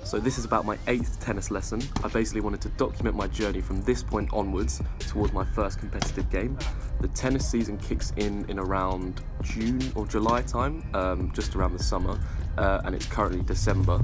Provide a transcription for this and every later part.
So this is about my 8th tennis lesson. I basically wanted to document my journey from this point onwards towards my first competitive game. The tennis season kicks in around June or July time, just around the summer, and it's currently December.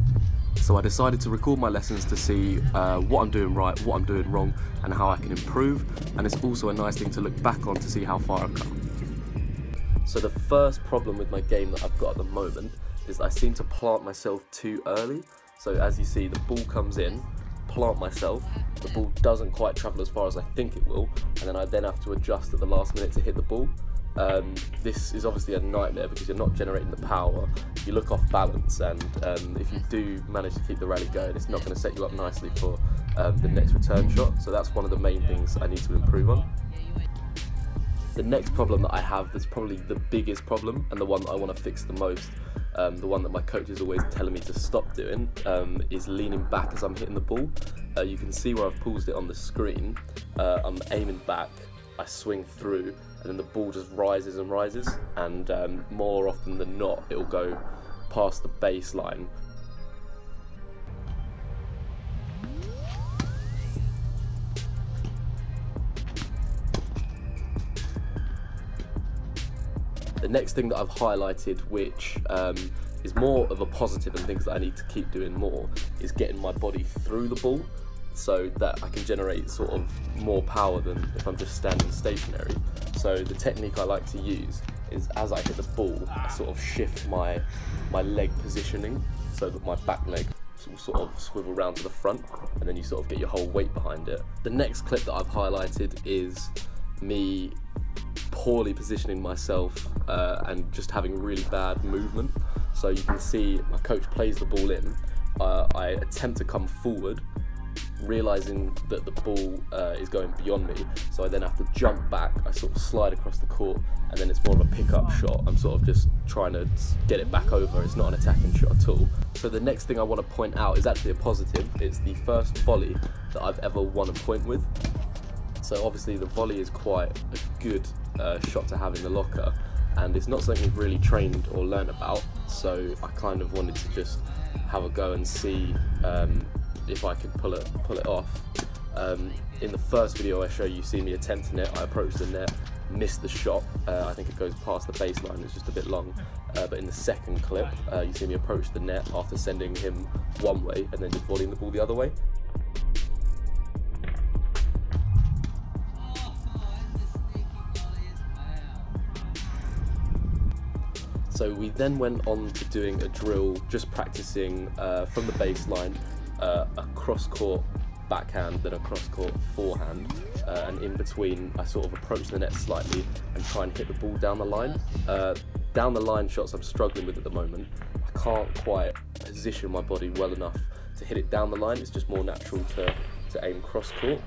So I decided to record my lessons to see what I'm doing right, what I'm doing wrong, and how I can improve. And it's also a nice thing to look back on to see how far I've come. So the first problem with my game that I've got at the moment is I seem to plant myself too early. So as you see, the ball comes in, plant myself, the ball doesn't quite travel as far as I think it will, and then I have to adjust at the last minute to hit the ball. This is obviously a nightmare because you're not generating the power, you look off balance, and if you do manage to keep the rally going, it's not going to set you up nicely for the next return shot. So that's one of the main things I need to improve on. The next problem that I have, that's probably the biggest problem and the one that I want to fix the most, the one that my coach is always telling me to stop doing, is leaning back as I'm hitting the ball. You can see where I've paused it on the screen. I'm aiming back, I swing through, and then the ball just rises and rises, and more often than not it'll go past the baseline. The next thing that I've highlighted, which is more of a positive and things that I need to keep doing more, is getting my body through the ball so that I can generate sort of more power than if I'm just standing stationary. So the technique I like to use is as I hit the ball, I sort of shift my leg positioning so that my back leg will sort of swivel round to the front, and then you sort of get your whole weight behind it. The next clip that I've highlighted is me poorly positioning myself and just having really bad movement. So you can see my coach plays the ball in, I attempt to come forward, realising that the ball is going beyond me, so I then have to jump back, I sort of slide across the court, and then it's more of a pick-up shot. I'm sort of just trying to get it back over, it's not an attacking shot at all. So the next thing I want to point out is actually a positive. It's the first volley that I've ever won a point with. So obviously the volley is quite a good shot to have in the locker, and it's not something we've really trained or learned about, so I kind of wanted to just have a go and see if I could pull it off. In the first video I show you see me attempting it, I approach the net, miss the shot, I think it goes past the baseline, it's just a bit long, but in the second clip you see me approach the net after sending him one way and then just volleying the ball the other way. So we then went on to doing a drill, just practicing from the baseline, a cross-court backhand, then a cross-court forehand, and in between I sort of approach the net slightly and try and hit the ball down the line. Down the line shots I'm struggling with at the moment. I can't quite position my body well enough to hit it down the line, it's just more natural to aim cross-court.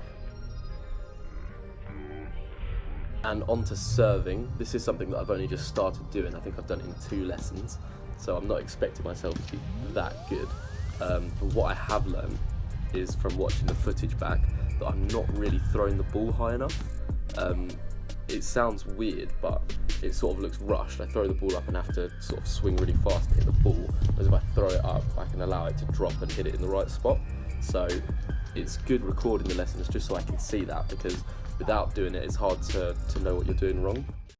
And on to serving. This is something that I've only just started doing. I think I've done it in 2 lessons, so I'm not expecting myself to be that good. But what I have learned is from watching the footage back that I'm not really throwing the ball high enough. It sounds weird, but it sort of looks rushed. I throw the ball up and have to sort of swing really fast to hit the ball, whereas if I throw it up, I can allow it to drop and hit it in the right spot. So it's good recording the lessons just so I can see that, because without doing it, it's hard to know what you're doing wrong.